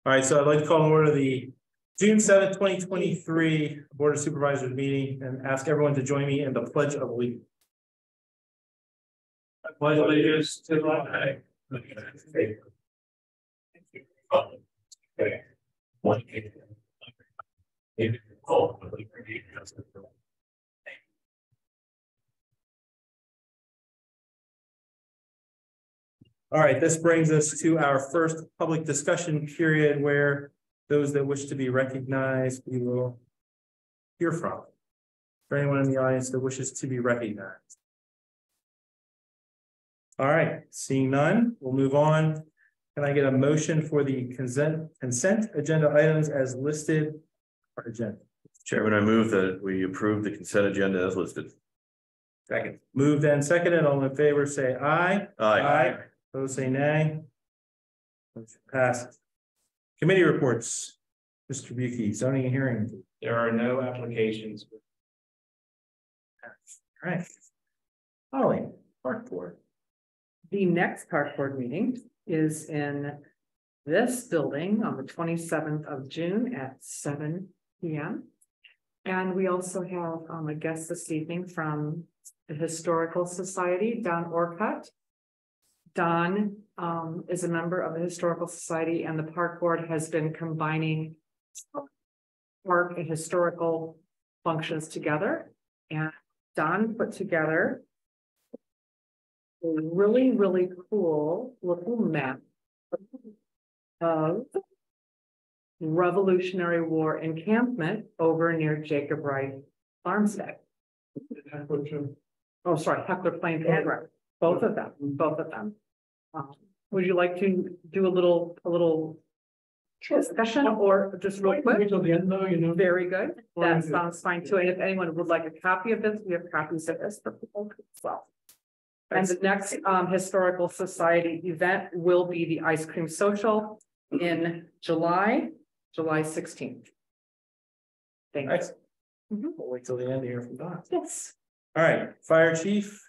All right, so I'd like to call to order the June 7th, 2023 Board of Supervisors meeting and ask everyone to join me in the Pledge of Allegiance. I pledge allegiance to the flag of the United States. All right, this brings us to our first public discussion period where those that wish to be recognized, we will hear from. For anyone in the audience that wishes to be recognized. All right, seeing none, we'll move on. Can I get a motion for the consent agenda items as listed on our agenda? Chairman, I move that we approve the consent agenda as listed. Second. Moved and seconded. All in favor say aye. Aye. Opposed say nay. Motion passes. Committee reports. Mr. Buki, zoning and hearing. There are no applications. All right. Holly, Park Board. The next park board meeting is in this building on the 27th of June at 7 p.m. And we also have a guest this evening from the Historical Society, Don Orcutt. Don is a member of the Historical Society, and the park board has been combining park and historical functions together. And Don put together a really, really cool little map of Revolutionary War encampment over near Jacob Wright Farmstead. Oh, sorry, Heckler Plains and Wright. Both of them. Would you like to do a little discussion or just real quick? Until the end, though, you know. Very good. That sounds fine too. And if anyone would like a copy of this, we have copies of this for people as well. And the next Historical Society event will be the ice cream social in July 16th. Thank you. We'll wait till the end to hear from Don. Yes. All right, Fire Chief.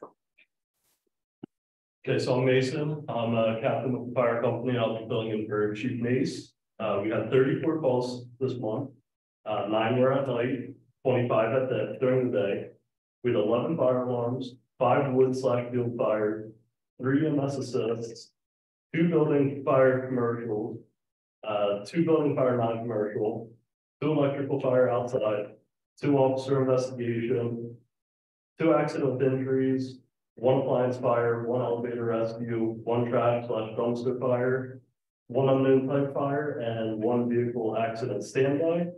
Okay, so I'm Mason. I'm a captain of the fire company. I'll be filling in for Chief Mace. We had 34 calls this month. 9 were at night, 25 during the day. We had 11 fire alarms, 5 wood/field fire, 3 MS assists, 2 building fire commercials, 2 building fire non-commercial, 2 electrical fire outside, 2 officer investigation, 2 accident injuries, 1 appliance fire, 1 elevator rescue, 1 trash/dumpster fire, 1 unknown type fire, and 1 vehicle accident standby.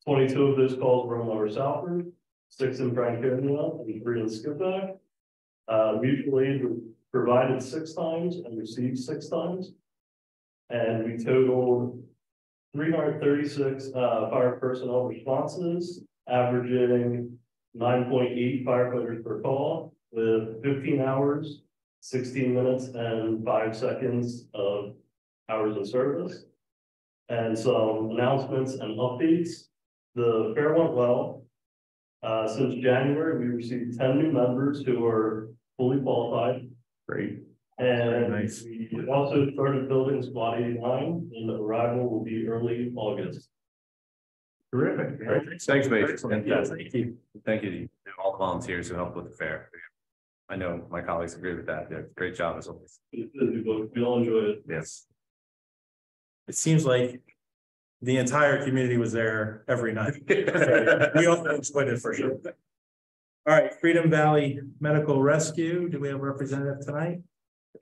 22 of those calls were in Lower Southford, 6 in Franconia, and 3 in Skipjack. Mutual aid was provided 6 times and received 6 times. And we totaled 336 fire personnel responses, averaging 9.8 firefighters per call, with 15 hours, 16 minutes, and 5 seconds of hours of service. And some announcements and updates. The fair went well. Since January, we received 10 new members who are fully qualified. Great. And nice. We also started building Squad 89, and the arrival will be early August. Terrific. Great. Thanks, Mason. Fantastic. Thank you to all the volunteers who helped with the fair. I know my colleagues agree with that. Yeah, great job as always. We all enjoy it. Yes. It seems like the entire community was there every night. We all enjoyed it for sure. All right, Freedom Valley Medical Rescue. Do we have a representative tonight?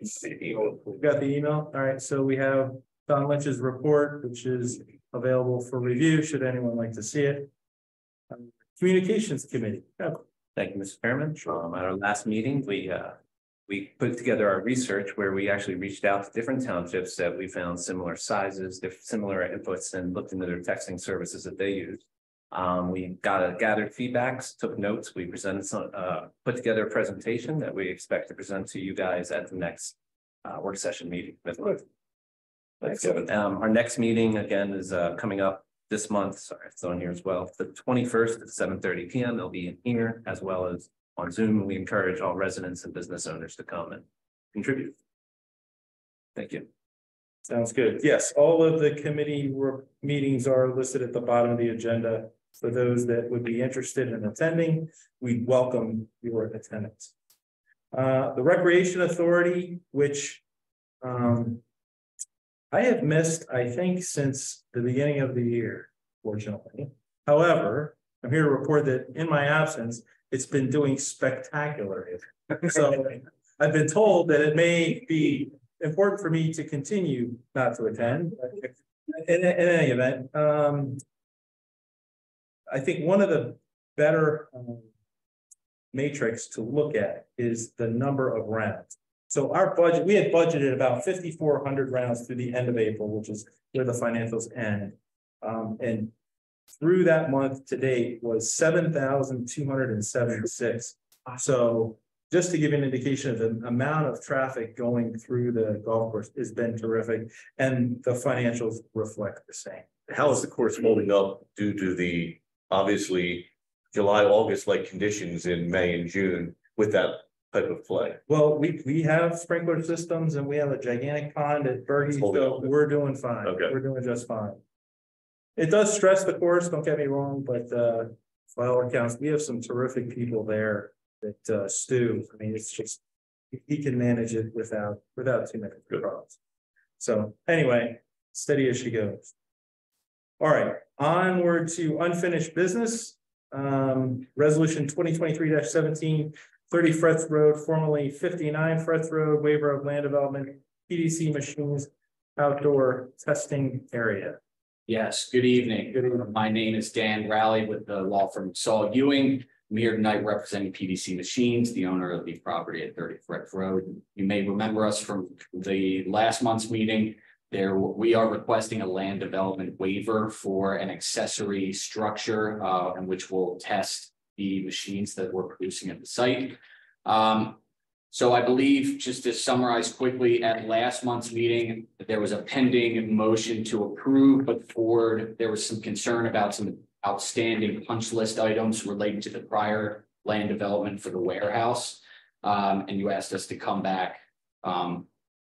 We've got the email. All right, so we have Don Lynch's report, which is available for review should anyone like to see it. Communications Committee. Thank you, Mr. Chairman. At our last meeting, we put together our research where we actually reached out to different townships that we found similar sizes, similar inputs, and looked into their texting services that they use. We gathered feedbacks, took notes. We presented put together a presentation that we expect to present to you guys at the next work session meeting. Our next meeting again is coming up this month. Sorry, it's on here as well. The 21st at 7:30 p.m. They'll be in here as well as on Zoom. We encourage all residents and business owners to come and contribute. Thank you. Sounds good. Yes, all of the committee meetings are listed at the bottom of the agenda. For those that would be interested in attending, we welcome your attendance. The Recreation Authority, which I have missed, I think, since the beginning of the year, fortunately. However, I'm here to report that in my absence, it's been doing spectacular. So I've been told that it may be important for me to continue not to attend. In any event, I think one of the better matrix to look at is the number of rounds. So our budget, we had budgeted about 5,400 rounds through the end of April, which is where the financials end. And through that month to date was 7,276. So just to give you an indication of the amount of traffic going through the golf course has been terrific, and the financials reflect the same. How is the course holding up due to the obviously July, August-like conditions in May and June with that type of play? Well, we have sprinkler systems and we have a gigantic pond at Bergie, so we're doing fine. Okay. We're doing just fine. It does stress the course, don't get me wrong, but by all accounts, we have some terrific people there that Stu, I mean, it's just, he can manage it without too many problems. So anyway, steady as she goes. All right, onward to unfinished business. Resolution 2023-17, 30 Frith Road, formerly 59 Frith Road, waiver of land development, PDC machines, outdoor testing area. Yes, good evening. Good evening. My name is Dan Rowley with the law firm Saul Ewing. I'm here tonight representing PDC Machines, the owner of the property at 30 Frith Road. You may remember us from the last month's meeting. We are requesting a land development waiver for an accessory structure in which we'll test the machines that we're producing at the site. So I believe, just to summarize quickly, at last month's meeting, there was a pending motion to approve, but forward, there was some concern about some outstanding punch list items relating to the prior land development for the warehouse. And you asked us to come back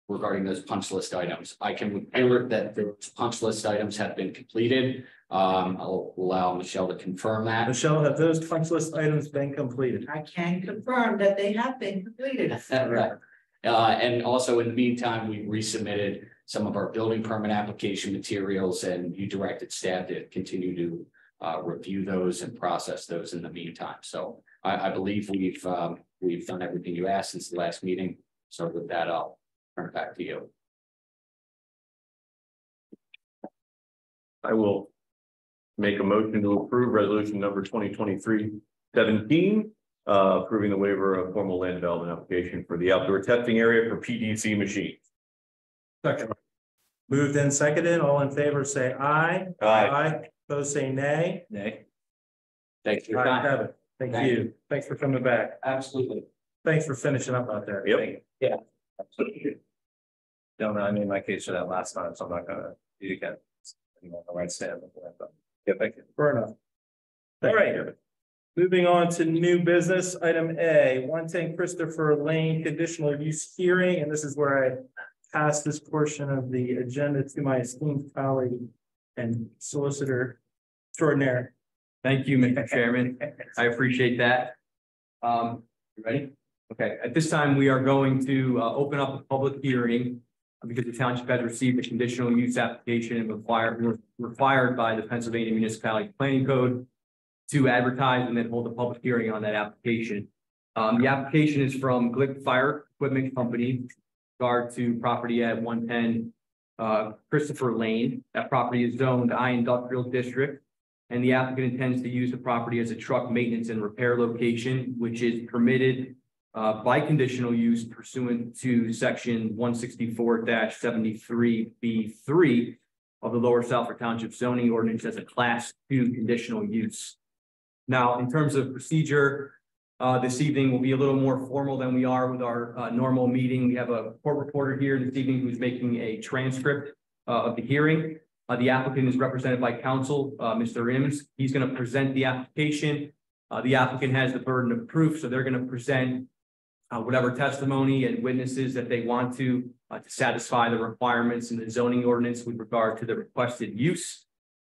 regarding those punch list items. I can report that the punch list items have been completed. I'll allow Michelle to confirm that. Michelle, have those punch list items been completed? I can confirm that they have been completed. Right. And also in the meantime, we resubmitted some of our building permit application materials, and you directed staff to continue to review those and process those in the meantime. So I believe we've done everything you asked since the last meeting. So with that, I'll turn it back to you. I will make a motion to approve resolution number 2023-17, approving the waiver of formal land development application for the outdoor testing area for PDC machines. Second. Moved and seconded, all in favor say aye. Aye. Those say nay. Nay. Thanks for your Ayes time. have it. Thank you. Thanks for coming back. Absolutely. Thanks for finishing up out there. Yep. Yeah. Don't know, I made my case for that last time, so I'm not gonna do it again. I'm on the right stand. Yeah, thank you. Fair enough. All right. Moving on to new business, item A, 110 Christopher Lane conditional use hearing, and this is where I pass this portion of the agenda to my esteemed colleague and solicitor extraordinaire. Thank you, Mr. Chairman. I appreciate that. You ready? Okay, at this time, we are going to open up a public hearing because the township has received a conditional use application and required by the Pennsylvania Municipality Planning Code to advertise and then hold a public hearing on that application. The application is from Glick Fire Equipment Company, regard to property at 110 Christopher Lane. That property is zoned I Industrial District, and the applicant intends to use the property as a truck maintenance and repair location, which is permitted by conditional use pursuant to section 164-73B3 of the Lower Southwick Township zoning ordinance as a class 2 conditional use. Now, in terms of procedure, this evening will be a little more formal than we are with our normal meeting. We have a court reporter here this evening who's making a transcript of the hearing. The applicant is represented by counsel, Mr. Ims. He's going to present the application. The applicant has the burden of proof, so they're going to present whatever testimony and witnesses that they want to satisfy the requirements in the zoning ordinance with regard to the requested use.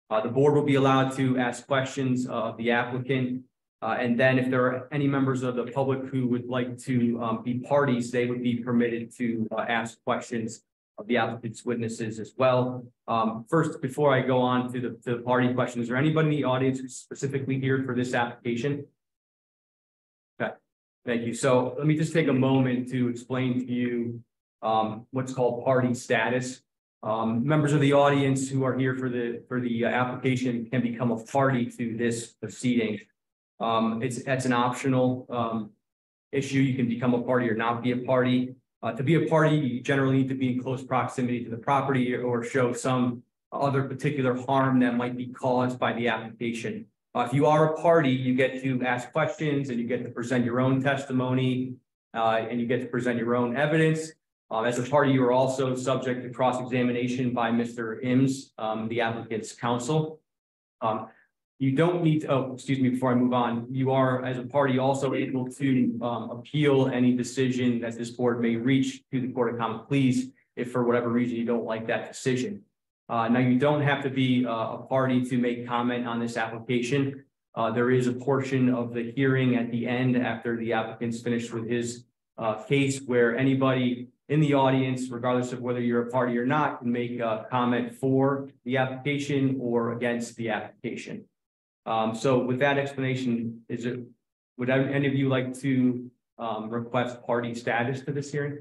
The board will be allowed to ask questions of the applicant. And then if there are any members of the public who would like to be parties, they would be permitted to ask questions of the applicant's witnesses as well. First, before I go on to the party questions, is there anybody in the audience who's specifically here for this application? Okay, thank you. So let me just take a moment to explain to you what's called party status. Members of the audience who are here for the application can become a party to this proceeding. That's an optional issue. You can become a party or not be a party. To be a party, you generally need to be in close proximity to the property or show some other particular harm that might be caused by the application. If you are a party, you get to ask questions and you get to present your own testimony and you get to present your own evidence. As a party, you are also subject to cross-examination by Mr. Ims, the applicant's counsel. You don't need to, oh, excuse me, before I move on, you are as a party also able to appeal any decision that this board may reach to the Court of Common Pleas if for whatever reason you don't like that decision. Now, you don't have to be a party to make comment on this application. There is a portion of the hearing at the end after the applicant's finished with his case where anybody in the audience, regardless of whether you're a party or not, can make a comment for the application or against the application. So with that explanation, would any of you like to request party status to this hearing?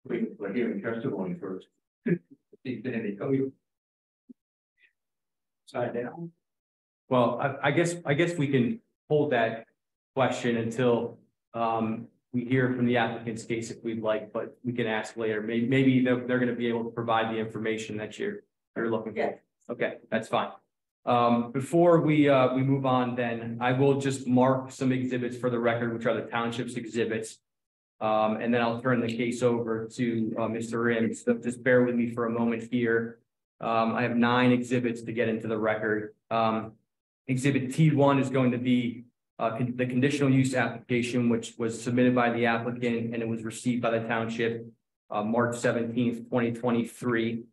We're hearing testimony first. Well, I guess we can hold that question until we hear from the applicant's case if we'd like, but we can ask later. Maybe they're going to be able to provide the information that you're looking for. Okay, that's fine. Before we move on, then I will just mark some exhibits for the record, which are the township's exhibits. And then I'll turn the case over to Mr. Ims. So just bear with me for a moment here. I have 9 exhibits to get into the record. Exhibit T1 is going to be the conditional use application, which was submitted by the applicant and it was received by the township March 17th, 2023.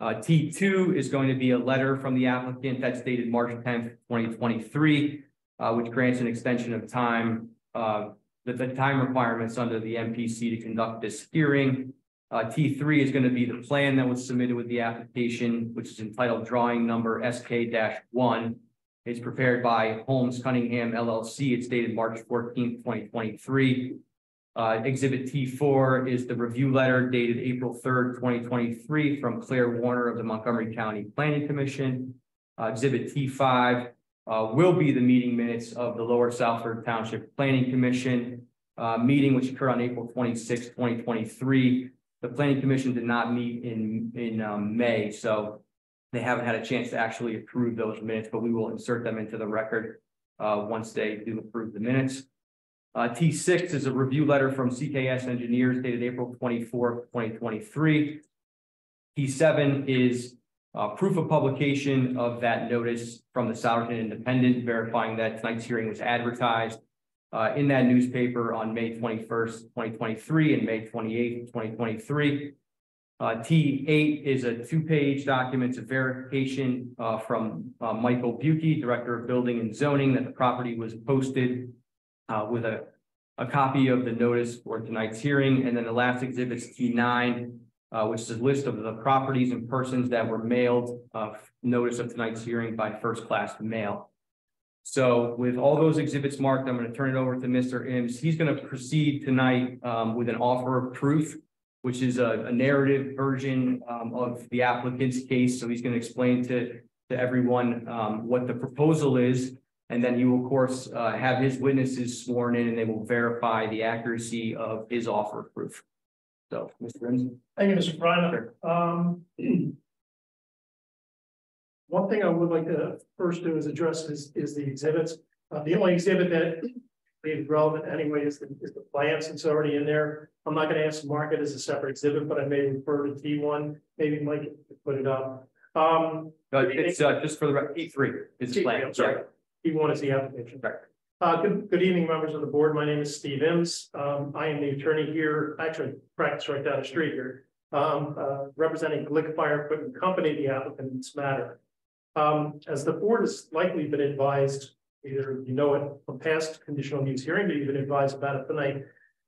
T2 is going to be a letter from the applicant that's dated March 10th, 2023, which grants an extension of time, the time requirements under the MPC to conduct this hearing. T3 is going to be the plan that was submitted with the application, which is entitled drawing number SK-1. It's prepared by Holmes Cunningham LLC. It's dated March 14th, 2023. Exhibit T4 is the review letter dated April 3rd, 2023 from Claire Warner of the Montgomery County Planning Commission. Exhibit T5 will be the meeting minutes of the Lower Southford Township Planning Commission meeting, which occurred on April 26, 2023. The Planning Commission did not meet in May, so they haven't had a chance to actually approve those minutes, but we will insert them into the record once they do approve the minutes. T6 is a review letter from CKS Engineers dated April 24th, 2023. T7 is proof of publication of that notice from the Souderton Independent, verifying that tonight's hearing was advertised in that newspaper on May 21st, 2023 and May 28th, 2023. T8 is a 2-page document of verification from Michael Buki, Director of Building and Zoning, that the property was posted with a copy of the notice for tonight's hearing. And then the last exhibit is T9, which is a list of the properties and persons that were mailed notice of tonight's hearing by first-class mail. So with all those exhibits marked, I'm going to turn it over to Mr. Ims. He's going to proceed tonight with an offer of proof, which is a narrative version of the applicant's case. So he's going to explain to everyone what the proposal is. And then he will, of course, have his witnesses sworn in and they will verify the accuracy of his offer of proof. So, Mr. Ims. Thank you, Mr. Briner. One thing I would like to first do is address is the exhibits. The only exhibit that is relevant anyway is the plan, since it's already in there. I'm not going to ask to mark it as a separate exhibit, but I may refer to T1. Maybe Mike could put it up. It's just for the E3. It's T3, planned. I'm sorry. E1 is the application. Good evening, members of the board. My name is Steve Imms. I am the attorney here, actually practice right down the street here, representing Glick Fire Equipment Company, the applicant in this matter. As the board has likely been advised, either you know it from past conditional use hearing, but you've been advised about it tonight.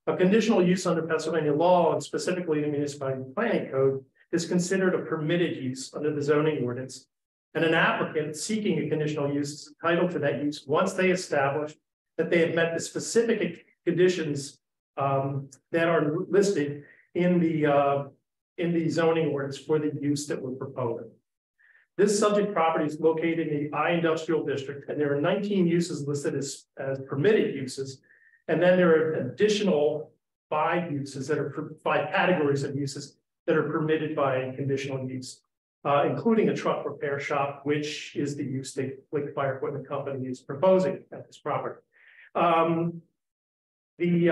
A conditional use under Pennsylvania law, and specifically the municipality planning code, is considered a permitted use under the zoning ordinance. And an applicant seeking a conditional use is entitled to that use once they establish that they have met the specific conditions that are listed in the zoning ordinance for the use that we're proposing. This subject property is located in the I industrial district, and there are 19 uses listed as permitted uses. And then there are additional 5 uses that are 5 categories of uses that are permitted by conditional use, including a truck repair shop, which is the use that Glick Fire Equipment Company is proposing at this property. In the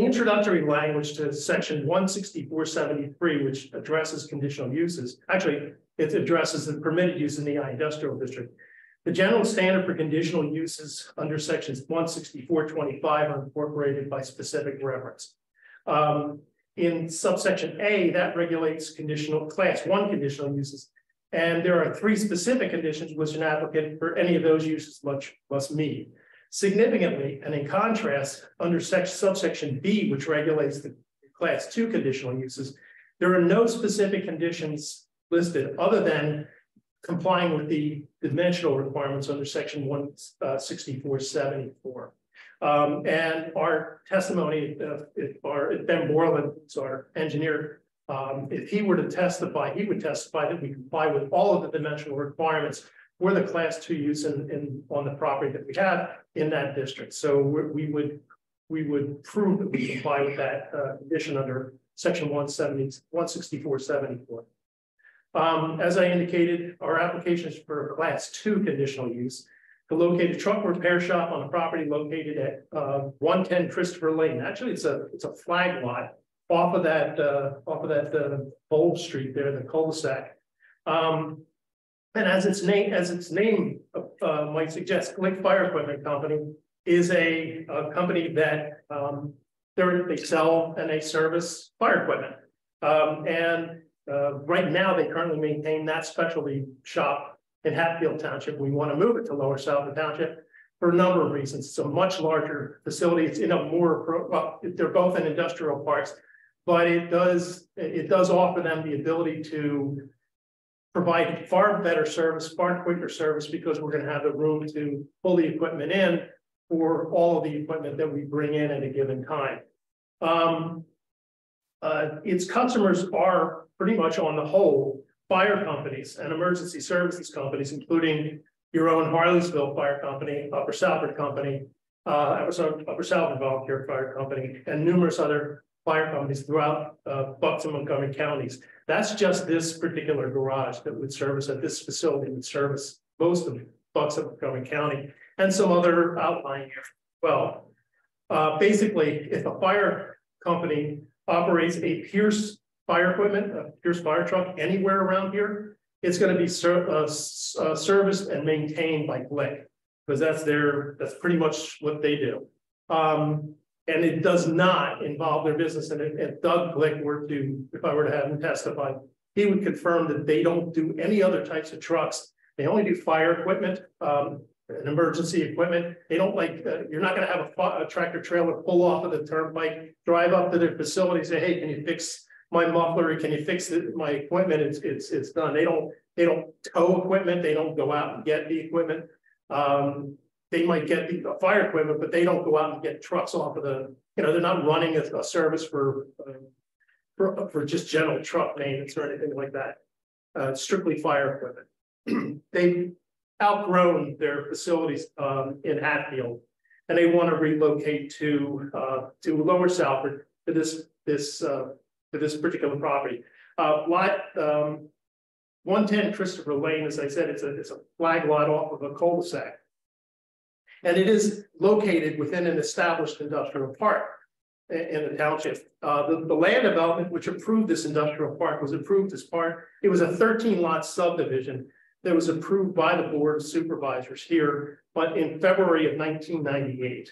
introductory language to section 16473, which addresses conditional uses, actually, it addresses the permitted use in the I industrial district. The general standard for conditional uses under sections 16425 are incorporated by specific reference. In subsection A, that regulates conditional class 1 conditional uses. And there are 3 specific conditions which an applicant for any of those uses must meet. Significantly, and in contrast, under subsection B, which regulates the class 2 conditional uses, there are no specific conditions listed other than complying with the dimensional requirements under section 16474. And our testimony, if Ben Borland, who's our engineer, if he were to testify, he would testify that we comply with all of the dimensional requirements for the class 2 use on the property that we have in that district. So we would prove that we comply with that condition under section 16474. As I indicated, our application is for a class 2 conditional use to locate a truck repair shop on a property located at 110 Christopher Lane. Actually, it's a flag lot off of that Bold Street there, the cul-de-sac. And as its name might suggest, Glick Fire Equipment Company is a company that they sell and they service fire equipment. Right now, they currently maintain that specialty shop in Hatfield Township. We want to move it to Lower Southern Township for a number of reasons. It's a much larger facility. It's in a well, they're both in industrial parks, but it does offer them the ability to provide far better service, far quicker service, because we're going to have the room to pull the equipment in for all of the equipment that we bring in at a given time. Its customers are pretty much on the whole fire companies and emergency services companies, including your own Harleysville Fire Company, Upper Salford Company, Upper Salford Volunteer Fire Company, and numerous other fire companies throughout Bucks and Montgomery counties. That's just this particular garage that would service at this facility would service most of Bucks and Montgomery County and some other outlying areas as well. Basically, if a fire company operates a Pierce fire equipment, a Pierce fire truck anywhere around here, it's going to be serviced and maintained by Glick, because that's pretty much what they do. And it does not involve their business. And if Doug Glick were to, if I were to have him testify, he would confirm that they don't do any other types of trucks. They only do fire equipment, and emergency equipment. They don't you're not going to have a tractor trailer pull off of the turnpike, drive up to their facility, say, hey, can you fix my muffler? Can you fix my equipment? It's done. They don't tow equipment. They don't go out and get the equipment. They might get the fire equipment, but they don't go out and get trucks off of they're not running a service for just general truck maintenance or anything like that. Strictly fire equipment. They've outgrown their facilities in Hatfield, and they want to relocate to Lower Salford to this particular property. Lot 110 Christopher Lane, as I said, it's a flag lot off of a cul-de-sac. And it is located within an established industrial park. in the township. The land development which approved this industrial park was approved as part, it was a 13 lot subdivision that was approved by the board of supervisors here, but in February of 1998.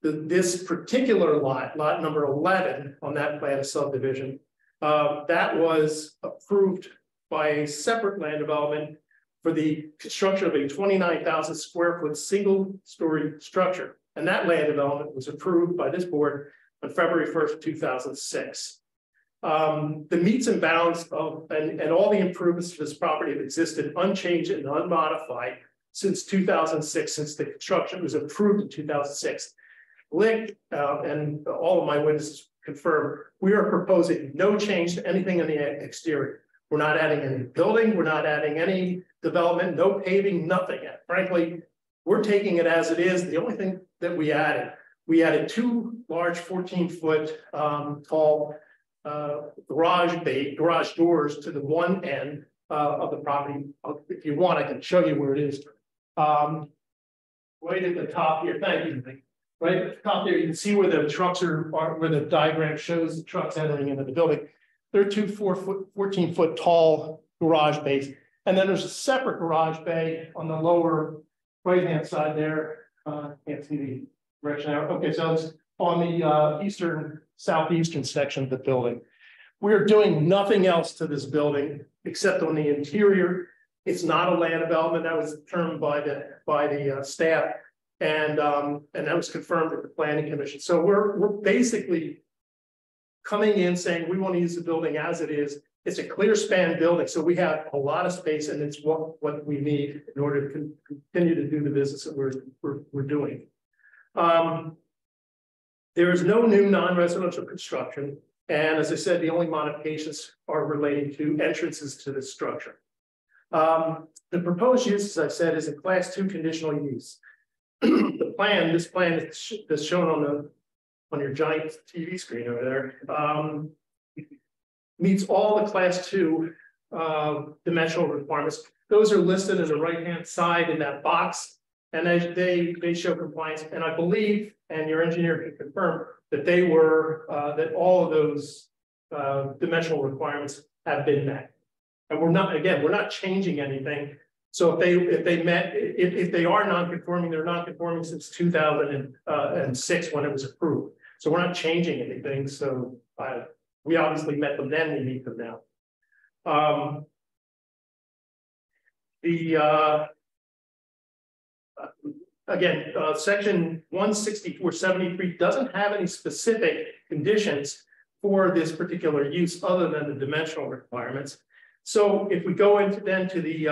This particular lot number 11 on that plan of subdivision, that was approved by a separate land development for the construction of a 29,000 square foot single story structure. And that land development was approved by this board on February 1st, 2006. The meets and bounds of and all the improvements to this property have existed unchanged and unmodified since 2006, since the construction was approved in 2006. Lick and all of my witnesses confirm we are proposing no change to anything in the exterior. We're not adding any building, we're not adding any development, no paving, nothing. Frankly, we're taking it as it is. The only thing that we added two large 14-foot tall garage doors to the one end of the property. If you want, I can show you where it is. Right at the top here, thank you. Right at the top there, you can see where the trucks are where the diagram shows the trucks entering into the building. There are two 14-foot tall garage bays. And then there's a separate garage bay on the lower right-hand side there. Can't see the direction now. Okay, so it's on the southeastern section of the building. We're doing nothing else to this building except on the interior. It's not a land development. That was determined by the staff, and that was confirmed at the planning commission. So we're basically coming in saying we want to use the building as it is. It's a clear span building, so we have a lot of space, and it's what we need in order to continue to do the business that we're doing. There is no new non-residential construction, and as I said, the only modifications are relating to entrances to the structure. The proposed use, as I said, is a Class 2 conditional use. This plan is shown on your giant TV screen over there. Meets all the Class 2 dimensional requirements. Those are listed on the right-hand side in that box, and they show compliance. And I believe, and your engineer can confirm, that they were that all of those dimensional requirements have been met. And we're not changing anything. So if they are non-conforming, they're non-conforming since 2006 when it was approved. So we're not changing anything. So we obviously met them then, we meet them now. Section 16473 doesn't have any specific conditions for this particular use other than the dimensional requirements. So if we go into then to the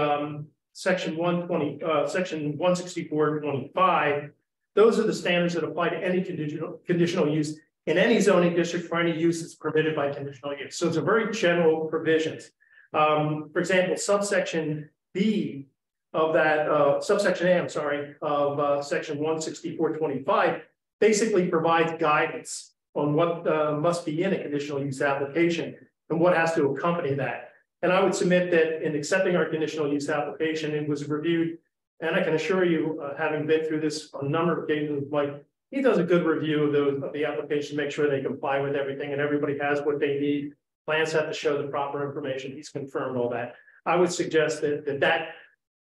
section 164.25, those are the standards that apply to any conditional use in any zoning district for any use that's permitted by conditional use. So it's a very general provisions. For example, subsection B of that, subsection A, I'm sorry, of section 164.25 basically provides guidance on what must be in a conditional use application and what has to accompany that. And I would submit that in accepting our conditional use application, it was reviewed, and I can assure you, having been through this on a number of occasions, Mike, he does a good review of the application, make sure they comply with everything and everybody has what they need. Plans have to show the proper information. He's confirmed all that. I would suggest that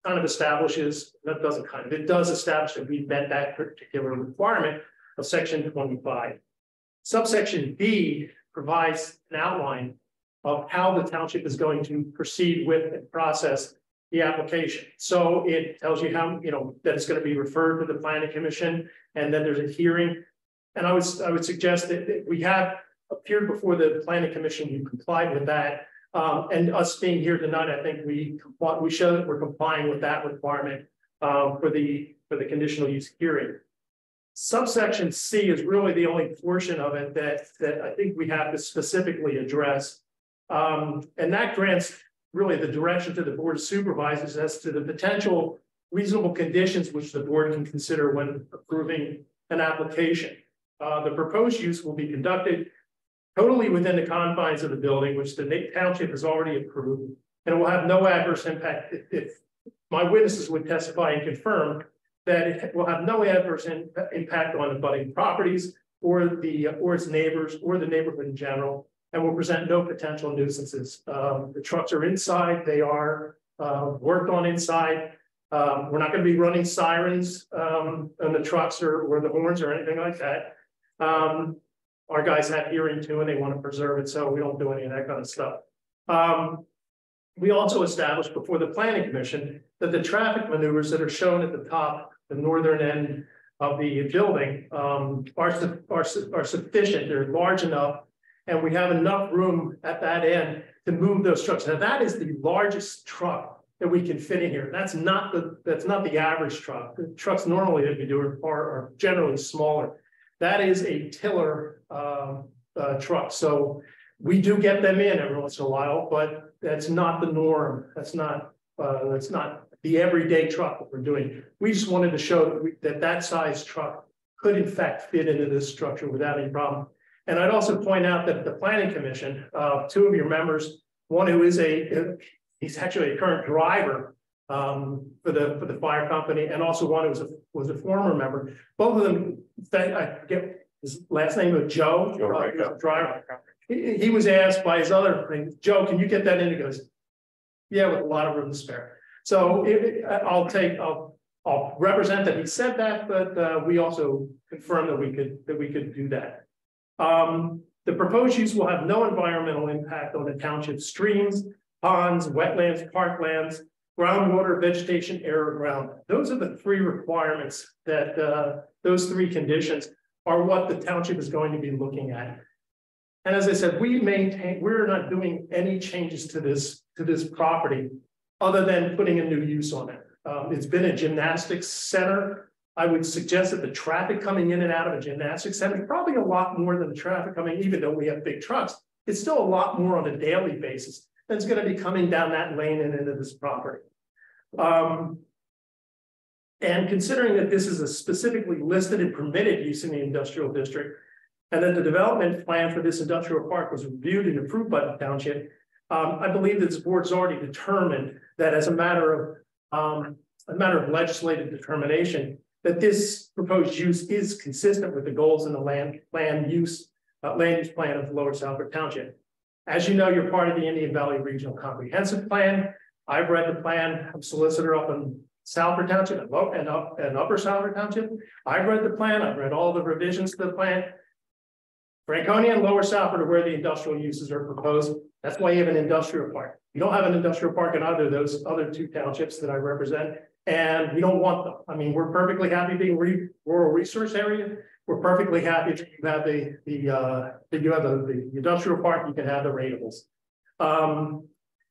kind of establishes, it does establish that we've met that particular requirement of section 25. Subsection B provides an outline of how the township is going to proceed with and process the application. So it tells you how, that it's going to be referred to the planning commission, and then there's a hearing. And I would suggest that we have appeared before the planning commission, you complied with that. And us being here tonight, I think we show that we're complying with that requirement for the conditional use hearing. Subsection C is really the only portion of it that I think we have to specifically address. And that grants really the direction to the board of supervisors as to the potential reasonable conditions which the board can consider when approving an application. The proposed use will be conducted totally within the confines of the building, which the township has already approved, and it will have no adverse impact. If my witnesses would testify and confirm that it will have no adverse impact on abutting properties, or its neighbors or the neighborhood in general, and will present no potential nuisances. The trucks are inside, they are worked on inside. We're not going to be running sirens on the trucks or the horns or anything like that. Our guys have hearing too, and they want to preserve it, so we don't do any of that kind of stuff. We also established before the Planning Commission that the traffic maneuvers that are shown at the top, the northern end of the building, are sufficient. They're large enough, and we have enough room at that end to move those trucks. Now, that is the largest truck that we can fit in here. That's not the average truck. The trucks normally that we do are generally smaller. That is a tiller truck. So we do get them in every once in a while, but that's not the norm. That's not the everyday truck that we're doing. We just wanted to show that size truck could in fact fit into this structure without any problem. And I'd also point out that the Planning Commission, two of your members, one who is he's actually a current driver for the fire company, and also one who was a former member. Both of them, I forget his last name, was Joe. Driver. He was asked by his other friend, Joe, can you get that in? He goes, yeah, with a lot of room to spare. So I'll represent that he said that, but we also confirmed that we could do that. The proposed use will have no environmental impact on the township's streams, ponds, wetlands, parklands, groundwater, vegetation, air, or ground. Those are the three requirements that those three conditions are what the township is going to be looking at. And as I said, we're not doing any changes to this property other than putting a new use on it. It's been a gymnastics center. I would suggest that the traffic coming in and out of a gymnastics center is probably a lot more than the traffic coming, even though we have big trucks. It's still a lot more on a daily basis that's going to be coming down that lane and into this property. And considering that this is a specifically listed and permitted use in the industrial district, and that the development plan for this industrial park was reviewed and approved by the township, I believe that this board's already determined that as a matter of legislative determination, that this proposed use is consistent with the goals in the land use plan of Lower Southbridge Township. As you know, you're part of the Indian Valley Regional Comprehensive Plan. I've read the plan. I'm solicitor up in Southbridge Township and Upper Southbridge Township. I've read the plan. I've read all the revisions to the plan. Franconia and Lower Southbridge are where the industrial uses are proposed. That's why you have an industrial park. You don't have an industrial park in either of those other two townships that I represent, and we don't want them. I mean, we're perfectly happy being rural resource area. We're perfectly happy that you have the industrial park. You can have the rateables.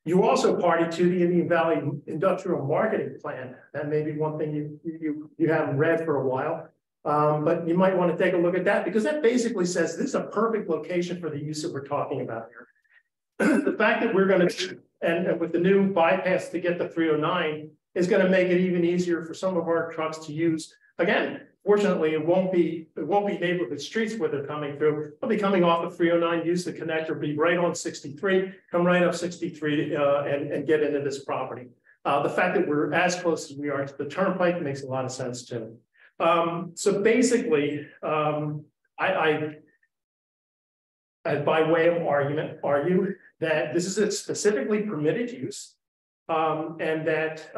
You also party to the Indian Valley Industrial Marketing Plan. That may be one thing you haven't read for a while. But you might want to take a look at that, because that basically says this is a perfect location for the use that we're talking about here. The fact that we're going to, and with the new bypass to get the 309, is going to make it even easier for some of our trucks to use. Again, fortunately, it won't be neighborhood streets where they're coming through. They'll be coming off of 309, use the connector, be right on 63, come right up 63 and get into this property. The fact that we're as close as we are to the turnpike makes a lot of sense too. So basically, I by way of argument, argue that this is a specifically permitted use, and that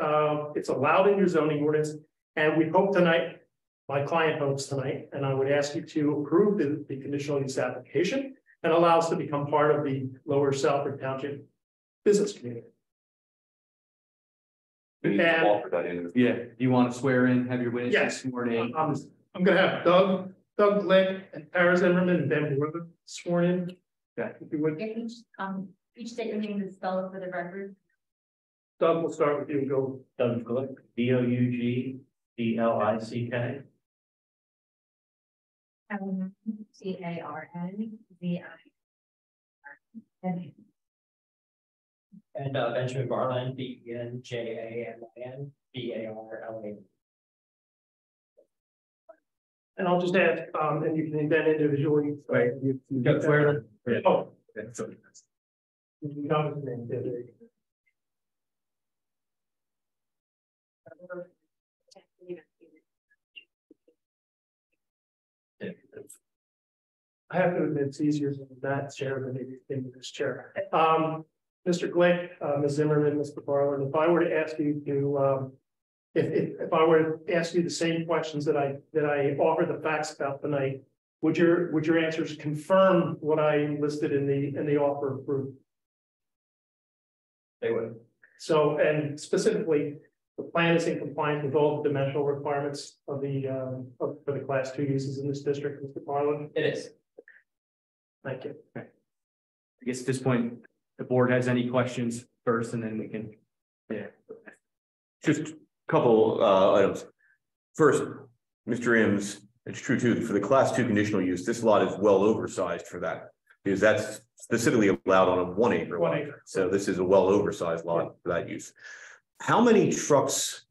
it's allowed in your zoning ordinance. And we hope tonight, my client hopes tonight, and I would ask you to approve the conditional use application and allow us to become part of the Lower Southbridge Township business community. Yeah, you want to swear in, have your witnesses sworn in? I'm going to have Doug Glick and Tara Zimmerman and Ben Rubin sworn in. Yeah, if you would. Each state your name is spelled for the record. Doug, we'll start with you. Go. Doug Glick, DOUGDLICK. TARNVIRN. And Benjamin Barland, BENJAMIN And I'll just add, and you can then individually. Right. You got swear in? Oh. Okay, so You got his name, yeah, there you go. I have to admit, it's easier than that chair than maybe in this chair. Mr. Glick, Ms. Zimmerman, Mr. Barland, if I were to ask you to, if I were to ask you the same questions that I offered the facts about tonight, would your answers confirm what I listed in the offer of proof? They would. So, and specifically, the plan is in compliance with all the dimensional requirements of for the class 2 uses in this district, Mr. Barland? It is. Thank you. I guess at this point, the board has any questions first, and then we can, yeah. Just a couple items. First, Mr. Ims, it's true too, for the class 2 conditional use, this lot is well oversized for that. Because that's specifically allowed on a 1 acre lot. 1 acre. So this is a well oversized lot for that use. How many trucks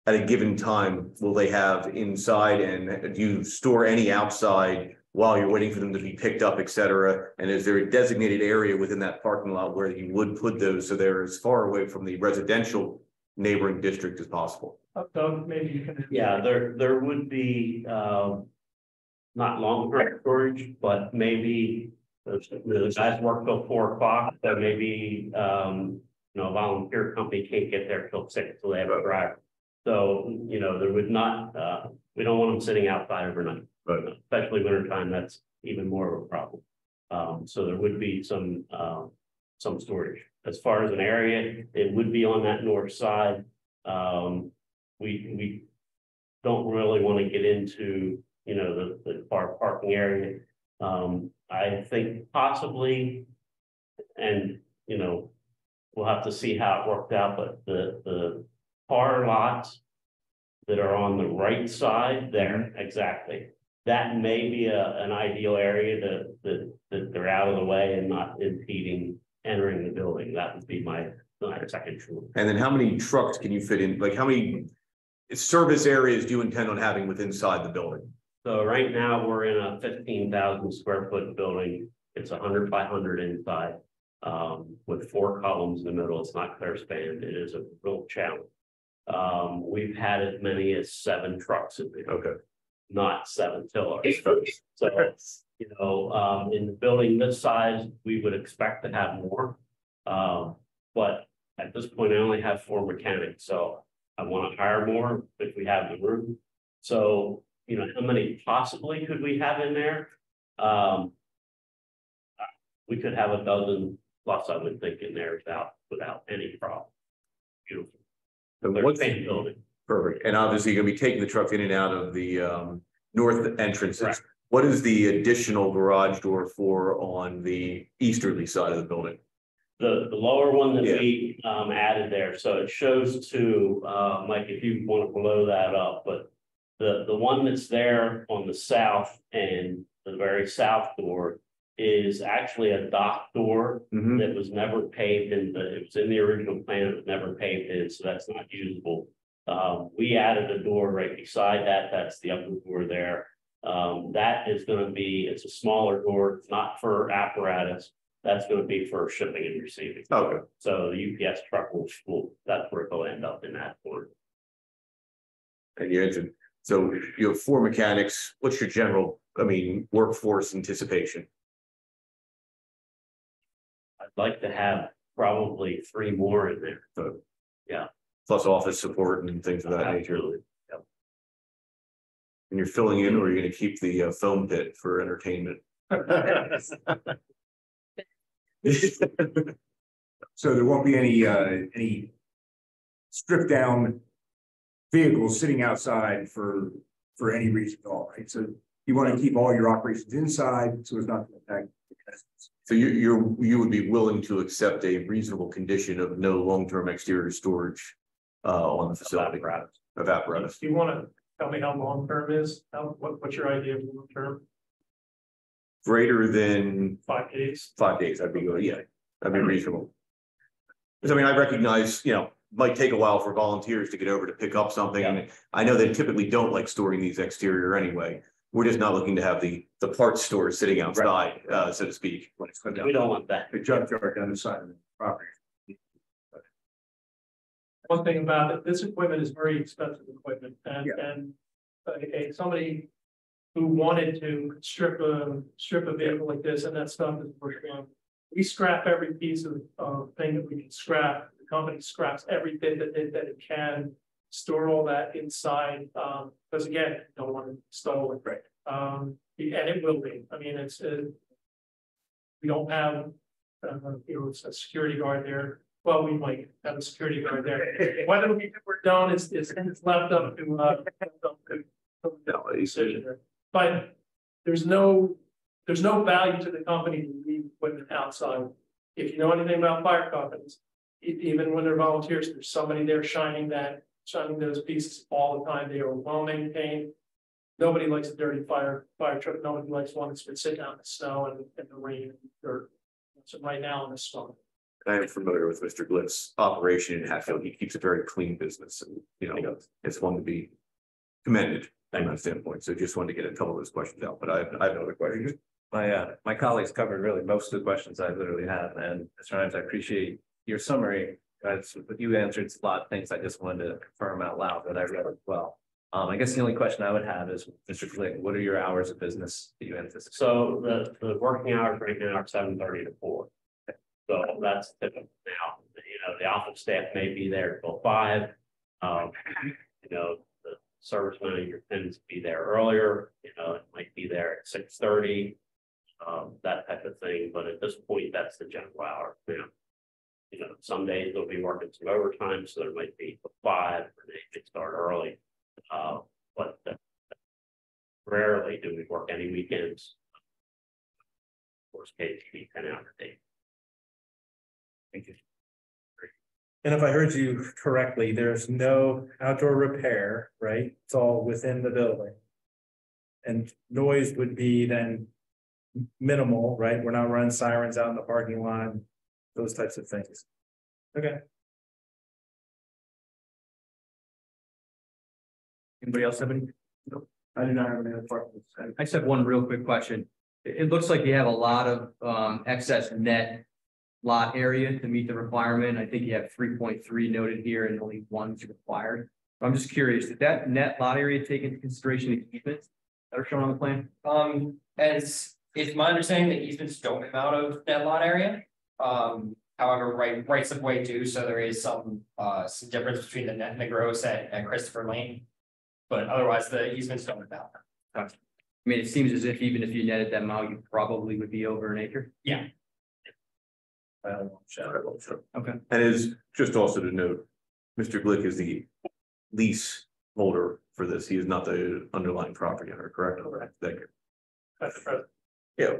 at a given time will they have inside, and do you store any outside while you're waiting for them to be picked up, et cetera? And is there a designated area within that parking lot where you would put those so they're as far away from the residential neighboring district as possible? Doug, maybe you can. Yeah, there would be, not long-term storage, but maybe the guys work till 4 o'clock, so maybe, a volunteer company can't get there till 6, so they have a driver. So, there would not, we don't want them sitting outside overnight, but especially winter time, that's even more of a problem. So there would be some storage. As far as an area, it would be on that north side. We don't really want to get into, the car parking area. I think possibly, and, we'll have to see how it worked out, but the car lots that are on the right side there, exactly. That may be an ideal area that they're out of the way and not impeding entering the building. That would be my second choice. And then how many trucks can you fit in? Like how many service areas do you intend on having within inside the building? So right now we're in a 15,000 square foot building. It's 100 by 100 inside, with 4 columns in the middle. It's not clear span. It is a real challenge. We've had as many as 7 trucks in there. Okay. Not 7 tillers. So, in the building this size, we would expect to have more. But at this point, I only have 4 mechanics, so I want to hire more if we have the room. So, how many possibly could we have in there? We could have a dozen plus, I would think, in there without any problem. Beautiful. And what's the building? Perfect. And obviously you're gonna be taking the truck in and out of the north entrances. Right. What is the additional garage door for on the easterly side of the building? The lower one that we added there, so it shows 2, Mike, if you want to blow that up, but the one that's there on the south and the very south door is actually a dock door that was never paved in. It was in the original plan, it was never paved in, so that's not usable. We added a door right beside that. That's the upper door there. That is going to be, it's a smaller door, it's not for apparatus. That's going to be for shipping and receiving. Okay. So the UPS truck will that's where it'll end up in that door. And you answered, so you have 4 mechanics. What's your general, workforce anticipation? I'd like to have probably 3 more in there. So, yeah. Plus office support and things of that nature. Yep. And you're filling in, or you're going to keep the foam pit for entertainment? So there won't be any stripped down vehicles sitting outside for any reason at all, right? So you want to keep all your operations inside so it's not to impact the customers. So you would be willing to accept a reasonable condition of no long-term exterior storage on the facility of apparatus. Do you want to tell me how long term is? What's your idea of long term? Greater than 5 days. 5 days, I'd be good. Yeah, that'd be reasonable. Because I recognize, might take a while for volunteers to get over to pick up something. And I know they typically don't like storing these exterior anyway. We're just not looking to have the parts stores sitting outside, so to speak. We don't want that. The junkyard on the side of the property. One thing about it, this equipment is very expensive equipment, and somebody who wanted to strip a vehicle like this, and that stuff is working on. We scrap every piece of thing that we can scrap. The company scraps every bit that it can, store all that inside, because again, don't want to install it. Right. And it will be. I mean, we don't have, it's a security guard there. Well, we might have a security guard there. Whether we're done, it's left up to decision. But there's no value to the company to leave equipment outside. If you know anything about fire companies, even when they're volunteers, there's somebody there shining those pieces all the time. They are well maintained. Nobody likes a dirty fire truck. Nobody likes one that's been sitting out in the snow and the rain and dirt. So right now in the snow. I am familiar with Mr. Glick's operation in Hatfield. He keeps a very clean business, and it's one to be commended from that standpoint. So just wanted to get a couple of those questions out, but I have no other questions. My colleagues covered really most of the questions I literally had, and Mr. Himes, I appreciate your summary. But you answered a lot of things I just wanted to confirm out loud that I read as well. I guess the only question I would have is, Mr. Glick, what are your hours of business that you anticipate? So the working hours right now are 7:30 to 4. So that's typical now. The office staff may be there till 5. The service manager tends to be there earlier. It might be there at 6:30, that type of thing. But at this point, that's the general hour. Some days they'll be working some overtime, so there might be 5, or they start early. But rarely do we work any weekends. Worst case, 10-hour day. Thank you. And if I heard you correctly, there's no outdoor repair, right? It's all within the building. And noise would be then minimal, right? We're not running sirens out in the parking lot, those types of things. Okay. Anybody else have any? Nope. I do not have any other questions. I just have one real quick question. It looks like you have a lot of excess net lot area to meet the requirement. I think you have 3.3 noted here and only 1 is required. I'm just curious, did that net lot area take into consideration the easements that are shown on the plan? As it's my understanding that easements don't come out of that lot area. However, rights of way do, so there is some difference between the net and the gross at Christopher Lane. But otherwise, the easements don't come out. I mean, it seems as if even if you netted them out, you probably would be over an acre. Yeah. Okay. And is just also to note, Mr. Glick is the lease holder for this. He is not the underlying property owner, correct? Thank you. That's right. Yeah.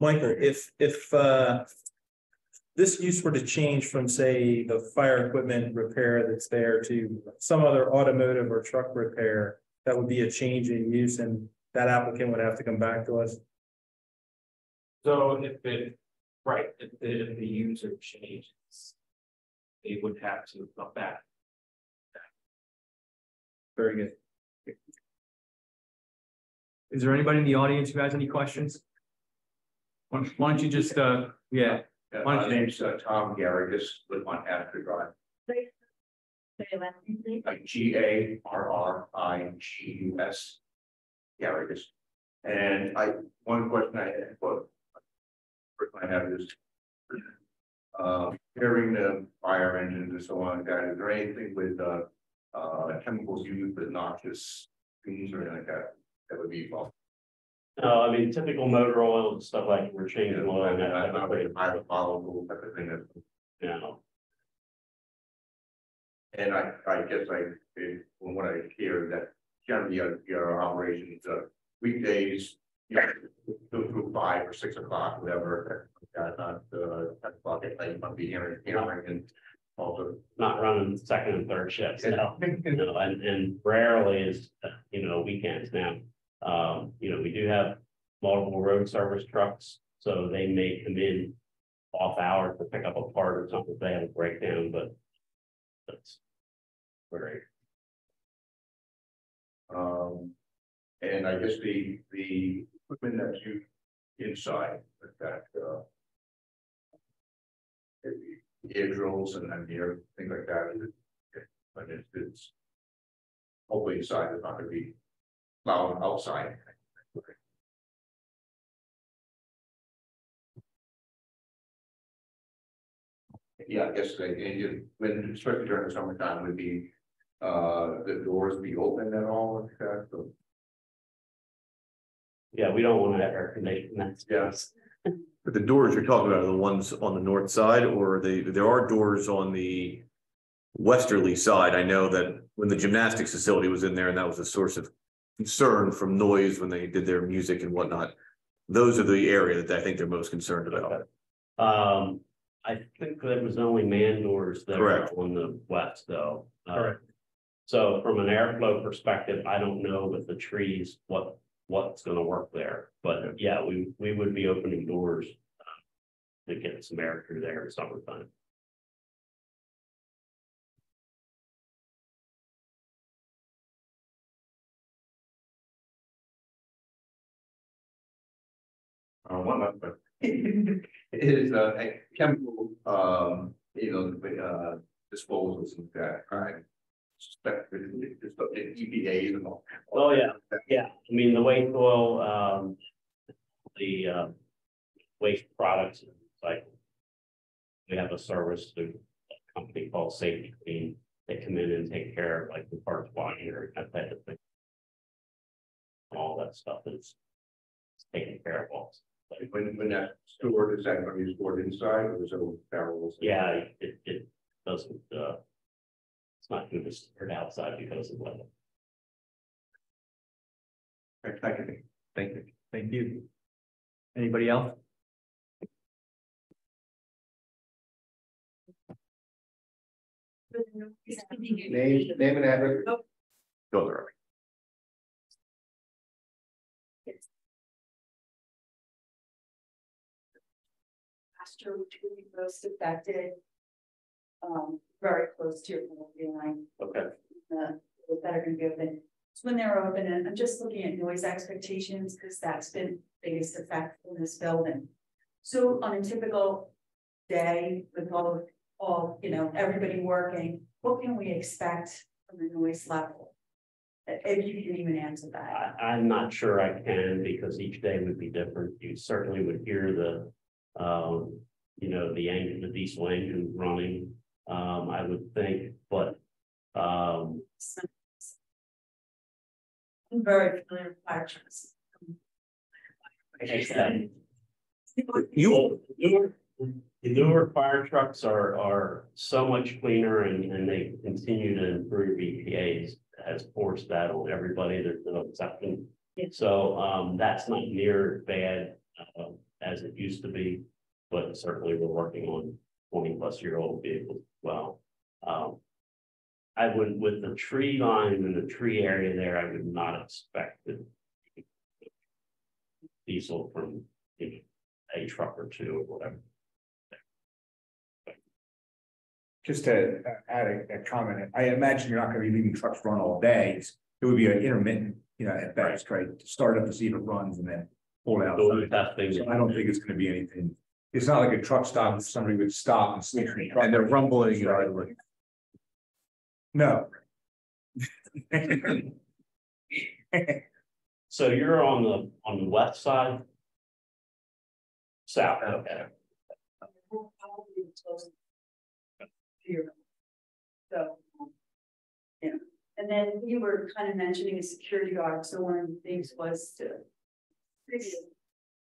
Michael, if this use were to change from, say, the fire equipment repair that's there to some other automotive or truck repair, that would be a change in use, and that applicant would have to come back to us. So if the user changes, they would have to come back. Very good. Is there anybody in the audience who has any questions? Why don't you just, yeah. My name's Tom Garrigus, live on Astor Drive. Garrigus. Garrigus. And one question I had, first I have is, hearing the fire engines and so on, guys, is there anything with chemicals used with noxious fumes or anything like that that would be involved? No, I mean, typical motor oil and stuff like we're changing oil and that type of thing. I follow type of thing. And I guess from what I hear that generally your operations weekdays, go through 5 or 6 o'clock, whatever. Not 10 o'clock at night, might be hammering and also Not running second and third shifts, and rarely is weekends now. We do have multiple road service trucks, so they may come in off hours to pick up a part or something if they have a breakdown, but that's great. and I guess the equipment that's used inside that air drills and air things like that, but it's hopefully inside it's not going to be Well, outside. Yeah, I guess when especially during the summertime would be the doors be open at all, like that, so. Yeah, we don't want to have air conditioning, that's Yes. But the doors you're talking about are the ones on the north side, or there are doors on the westerly side. I know that when the gymnastics facility was in there, and that was a source of concern from noise when they did their music and whatnot. Those are the area that I think they're most concerned about. I think there was only man doors there Correct. on the west though. Correct. So from an airflow perspective, I don't know with the trees what's gonna work there, but yeah, we would be opening doors. To get some air through there in summertime. One of them is a chemical, disposals and that, right? Suspect it's the EPAs and all. Oh, yeah. I mean, the waste oil, the waste products and recycling. We have a service through a company called Safety Clean. They come in and take care of like the parts washing or that type of thing. All that stuff is taken care of also. Like when that stored, is that going to be stored inside or is it barrels? Yeah, it doesn't, it's not going to be stored outside because of weather. Thank you. Thank you. Thank you. Anybody else? Name and address. Go there. Pasture, which would be most affected. Very close to your property line. Okay. That are gonna be open. So when they're open, and I'm just looking at noise expectations, because that's been the biggest effect in this building. So on a typical day with all, everybody working, what can we expect from the noise level? If you can even answer that. I'm not sure I can because each day would be different. You certainly would hear the, the engine, the diesel engine running. I would think, but I'm very familiar with fire trucks. The newer fire trucks are so much cleaner and they continue to improve EPAs has forced that on everybody. There's no exception. So that's not near as bad as it used to be, but certainly we're working on 20-plus-year-old vehicles as well. I would, with the tree line and the tree area there, I would not expect the diesel from a truck or two or whatever. Just to add a comment, I imagine you're not gonna be leaving trucks run all day. It would be an intermittent, at best, right? To start up to see if it runs and then pull it out. So I don't think it's gonna be anything. It's not like a truck stop, somebody would stop and sleep in the truck. And they're rumbling, like. No. So you're on the west side? South, okay. So, and then you were kind of mentioning a security guard, so one of the things was to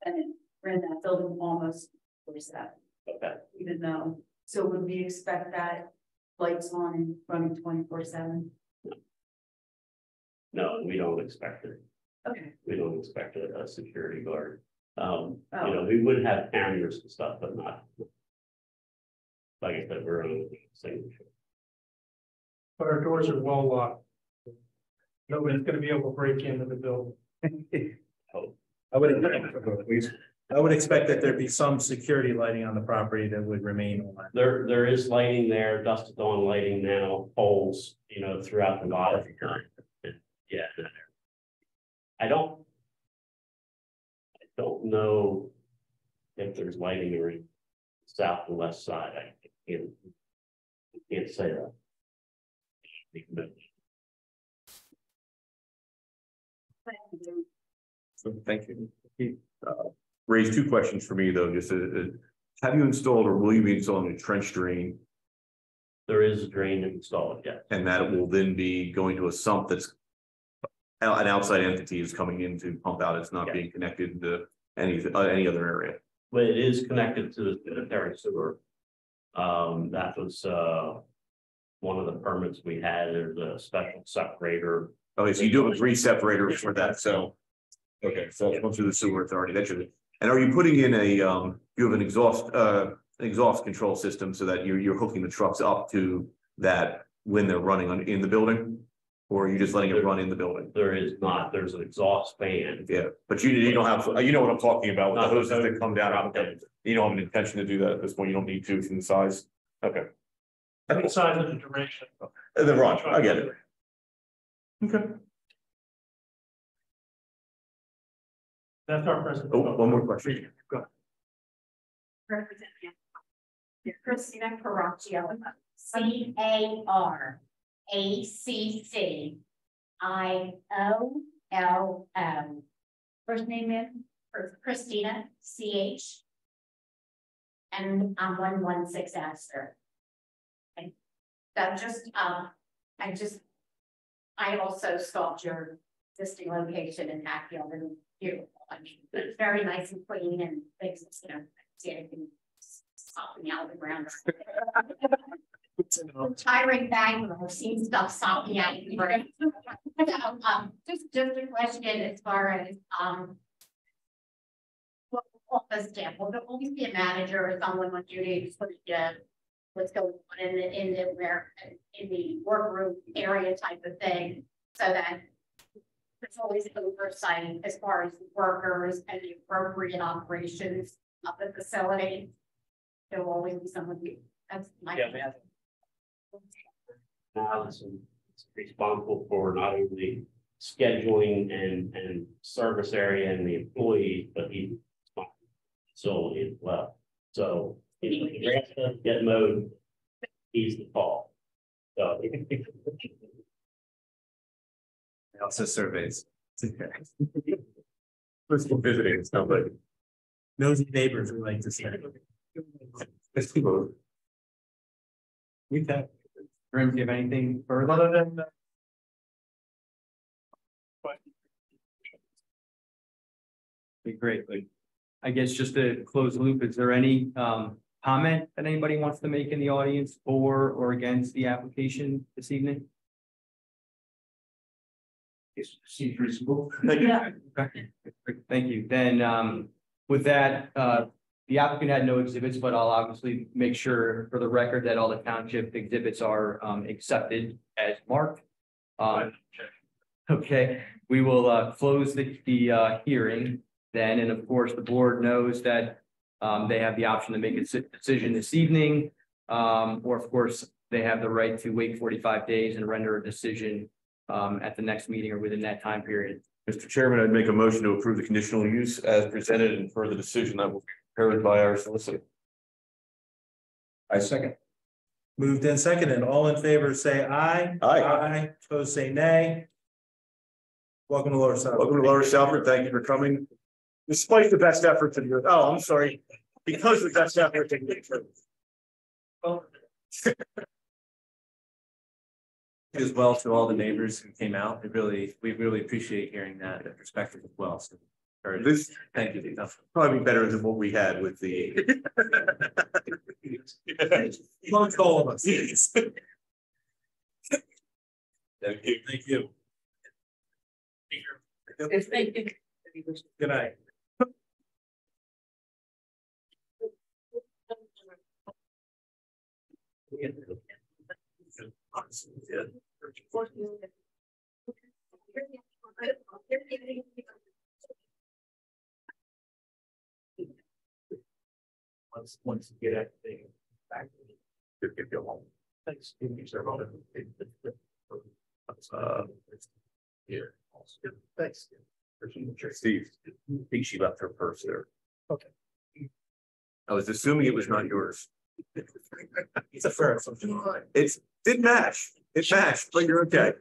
and ran that building almost 47. Okay. Even though, so would we expect that lights on and running 24/7? No, we don't expect it. Okay. We don't expect a security guard. We would have cameras and stuff, but not. Like I said, we're on the same. But our doors are well locked. Nobody's gonna be able to break into the building. I would expect that there'd be some security lighting on the property that would remain on. There is lighting there, dusk to dawn lighting now, poles, throughout the body. Yeah. I don't know if there's lighting or south and west side. I can't say that. So, thank you. Raise two questions for me though, just have you installed or will you be installing a trench drain? There is a drain installed, yeah. And that will then be going to a sump that's an outside entity is coming in to pump out, it's not being connected to any other area. But it is connected to the sanitary sewer. That was one of the permits we had. There's a special separator. Okay, so you do have a three separator for that, so. Okay, so it's going through the sewer authority, that should. And are you putting in a, you have an exhaust control system so that you're hooking the trucks up to that when they're running in the building? Or are you just letting it run in the building? There is not, there's an exhaust fan. Yeah, but you don't have, you know what I'm talking about, with the hoses that come down. Okay. You don't have an intention to do that at this point, you don't need to from the size, okay. The size of the duration. The run, I get it. Okay. That's our present. Oh, one more question. Go ahead. Representative Christina Caraccio, CARACCIOLO. First name is Christina, CH. And I'm 116 Astor. Okay. So just, I also stalked your existing location in Hatfield and beautiful. I mean, it's very nice and clean and things, you know, see anything popping out of the ground. Retiring banker, I've seen stuff sopping out of the ground. So, just a question as far as, office staff, will there always be a manager or someone on duty to what's going on in the workroom area type of thing, so that there's always oversight as far as the workers and the appropriate operations of the facility? There will always be someone. That's my question. Allison is responsible for not only scheduling and service area and the employees, but he facility as well. So if the grass doesn't get mowed, he's the fault. So Also surveys. Personal visiting, it's not like. Nosy neighbors, we like to say. We've had. Grim, do you have anything further? Other than be great, but I guess just to close the loop, is there any comment that anybody wants to make in the audience for or against the application this evening? Seems reasonable. Yeah. Okay. Thank you. Then with that, the applicant had no exhibits, but I'll obviously make sure for the record that all the township exhibits are accepted as marked. Okay, we will close the hearing then, and of course, the board knows that they have the option to make a decision this evening, or of course, they have the right to wait 45 days and render a decision at the next meeting or within that time period. Mr. Chairman, I'd make a motion to approve the conditional use as presented and for the decision that will be prepared by our solicitor. I second. Moved and seconded. All in favor, say aye. Aye. Aye. Opposed, say nay. Welcome to Lower South. Welcome to Lower Southford. Thank you for coming. Despite the best efforts of your, I'm sorry, because of the best efforts of your. As well to all the neighbors who came out. We really appreciate hearing that perspective as well. So This thank you. probably better than what we had with the. Amongst all of us. Thank you. Thank you. Thank you. Good night. once you get everything back. Get you home. Thanks. Here. Thanks. Steve, I think she left her purse there. Okay. I was assuming it was not yours. It's a first. It did match. It matched, but you're okay.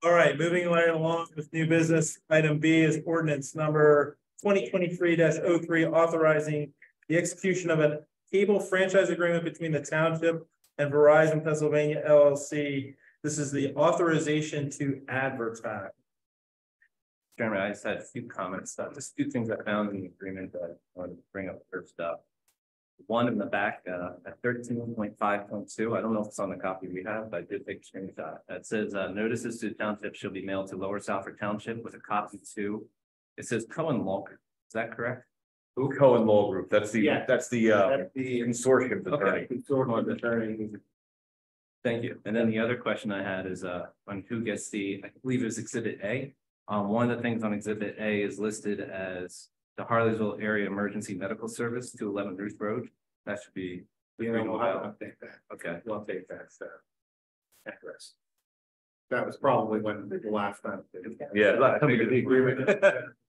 All right, moving right along with new business. Item B is ordinance number 2023-03, authorizing the execution of a cable franchise agreement between the township and Verizon Pennsylvania LLC. This is the authorization to advertise. Chairman, I just had a few comments, just two things I found in the agreement that I wanted to bring up first up. One in the back, at 13.5.2, I don't know if it's on the copy we have, but I did take a screenshot. That says, notices to the township shall be mailed to Lower Salford Township with a copy to, it says Cohen Law Group. Is that correct? Cohen Law Group, that's the the consortium attorney. Consortium. Thank you. And then the other question I had is, on who gets I believe it was Exhibit A. One of the things on Exhibit A is listed as the Harleysville Area Emergency Medical Service, 211 Ruth Road. That should be. We'll have to update that. Okay. We'll update that address. That was probably when the last time. Yeah. I figured the agreement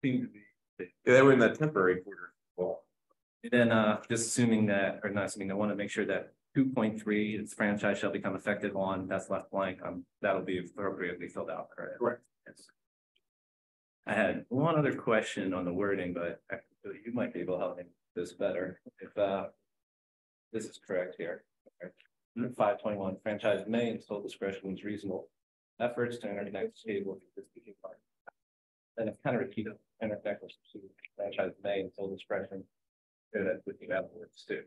seemed to be. They were in that temporary quarter. Well, and then just assuming that, or not assuming, I want to make sure that 2.3, its franchise shall become effective on, that's left blank. That'll be appropriately filled out, correct? Correct. Yes. I had one other question on the wording, but you might be able to help me with this better if this is correct here. Okay. 521 franchise may, in sole discretion is reasonable efforts to interconnect cable with existing part. Then it's kind of repeated, interconnect with franchise may in sole discretion. That with the other words too.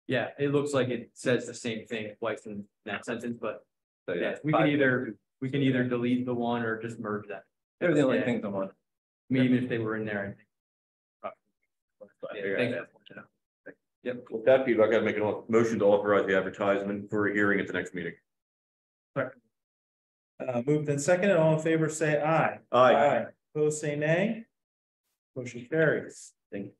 Yeah, it looks like it says the same thing twice in that sentence, but So yeah, we can either delete the one or just merge that. They're the only things I'm on. I mean, even if they were in there, I think. Yeah, thank you. Yep. With that feedback, I'd make a motion to authorize the advertisement for a hearing at the next meeting. Moved in second, and all in favor say aye. Aye. Opposed say nay. Motion carries. Thank you.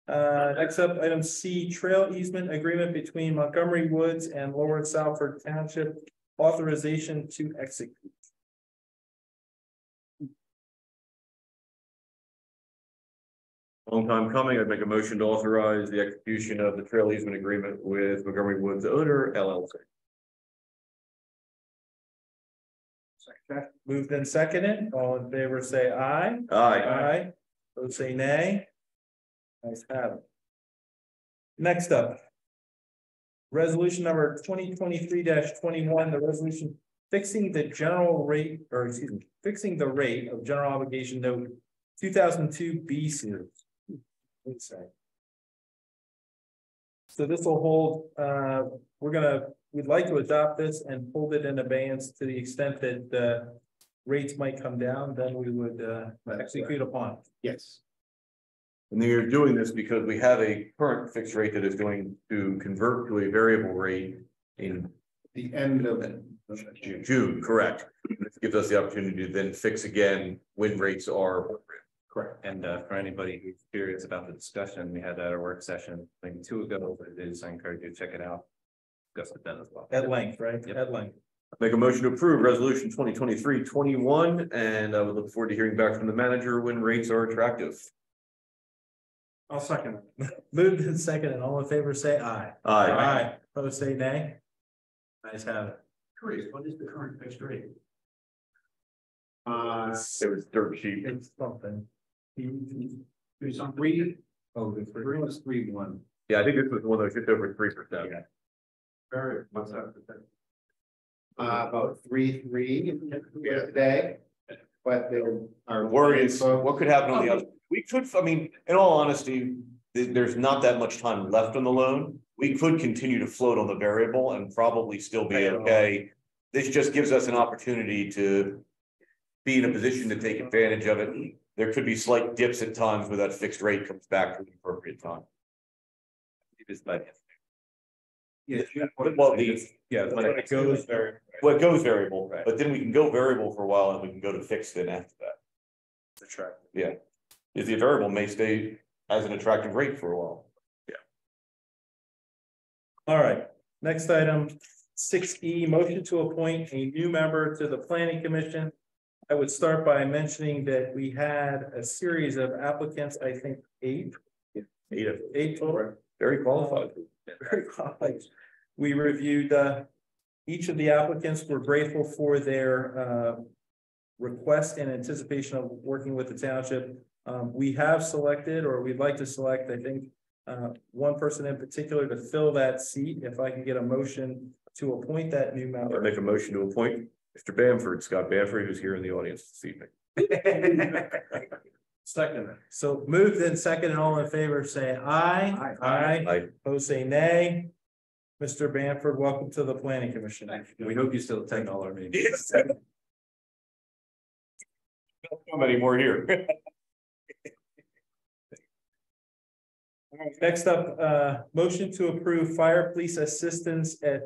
Next up, item C, trail easement agreement between Montgomery Woods and Lower Salford Township, authorization to execute. Long time coming, I'd make a motion to authorize the execution of the trail easement agreement with Montgomery Woods owner LLC. Moved in second, all in favor say aye. Aye. Opposed say nay. Nice have it. Next up. Resolution number 2023-21, the resolution fixing the general rate, or excuse me, fixing the rate of general obligation note 2002 B series. So this will hold, we'd like to adopt this and hold it in abeyance to the extent that the rates might come down, then we would execute upon it. Yes. And you're doing this because we have a current fixed rate that is going to convert to a variable rate in The end of June, correct. This gives us the opportunity to then fix again when rates are appropriate. correct. And for anybody who's curious about the discussion, we had at our work session maybe 2 ago, but it is, I encourage you to check it out. Discuss it then as well. At length, right? Yep. At length. Make a motion to approve resolution 2023-21, and I would look forward to hearing back from the manager when rates are attractive. I'll second it. Moved in second, and all in favor say aye. Aye. Opposed say nay. Nice have it. Chris, what is the current fixed rate? It was dirt cheap. It's something. There's some three. Oh, the three was 3-1. Yeah, I think this was one that was just over 3%. Very, what's that? About 3.3 today, but they are. Worry is what could happen on the other. We could, I mean, in all honesty, there's not that much time left on the loan. We could continue to float on the variable and probably still be okay. This just gives us an opportunity to be in a position to take advantage of it. There could be slight dips at times where that fixed rate comes back to the appropriate time. Yeah. Well, When it goes very. well, it goes variable, but then we can go variable for a while and we can go to fixed then after that. Attractive. Yeah. If the variable may stay as an attractive rate for a while. All right, next item, 6E, motion to appoint a new member to the planning commission. I would start by mentioning that we had a series of applicants, I think 8 total. Very qualified. Very qualified. We reviewed, each of the applicants. Were grateful for their, request and anticipation of working with the township. We have selected, or we'd like to select, I think, one person in particular to fill that seat. If I can get a motion to appoint that new member. I make a motion to appoint Mr. Bamford, Scott Bamford, who's here in the audience this evening. Second. So moved and second, and all in favor, say aye. Aye. Opposed, say nay. Mr. Bamford, welcome to the planning commission. We hope you still attend all our meetings. How many more here? Next up, motion to approve fire police assistance at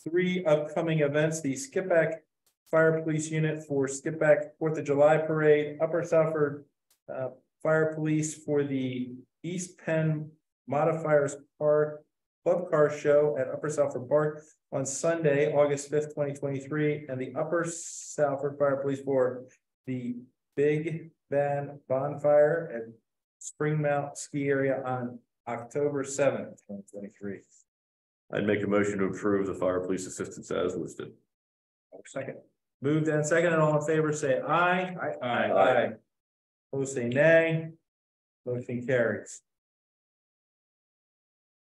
3 upcoming events. The Skip Back Fire Police Unit for Skip Back 4th of July Parade, Upper Southford Fire Police for the East Penn Modifiers Park Club Car Show at Upper Southford Park on Sunday, August 5th, 2023, and the Upper Southford Fire Police for the Big Van Bonfire at Spring Mount Ski Area on October 7th, 2023. I'd make a motion to approve the fire police assistance as listed. Second. Moved and second, and all in favor, say aye. Aye. Opposed, say nay. Motion carries.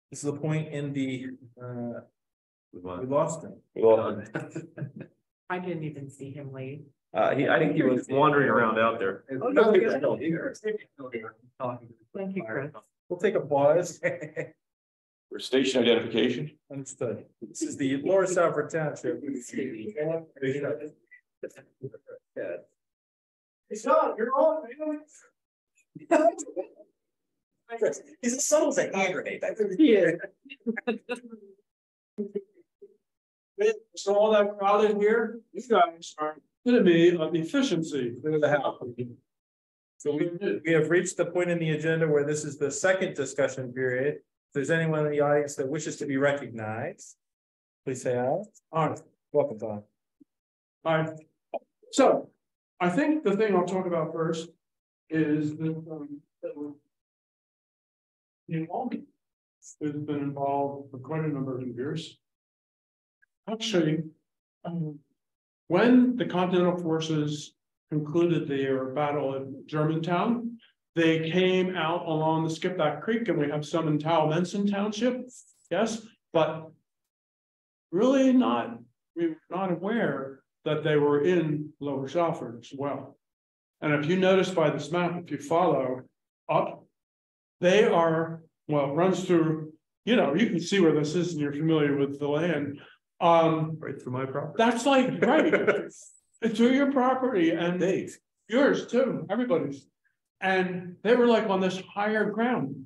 This is the point in the, we lost him. Well, I didn't even see him leave. I think he was wandering around out there. Oh, no, Thank you, Chris. We'll take a pause. For station identification. Understood. This is the Lower Southford Township. Son, you're on. He's as subtle as a hand grenade. Yeah. So all that crowd in here, you guys are gonna be of efficiency. So we have reached the point in the agenda where this is the second discussion period. If there's anyone in the audience that wishes to be recognized, please say aye. All right. Welcome, Don. All right. So I think the thing I'll talk about first is the involvement has been involved for quite a number of years. Actually, when the Continental Forces concluded their battle at Germantown, they came out along the Skipback Creek, and we have some in Towmenson Township, yes, but really we were not aware that they were in Lower Southford as well. And if you notice by this map, if you follow up, they are, well, it runs through, you know, you can see where this is and you're familiar with the land. Right through my property. That's like, right, it's through your property and Dave's. yours too, everybody's. And they were like on this higher ground.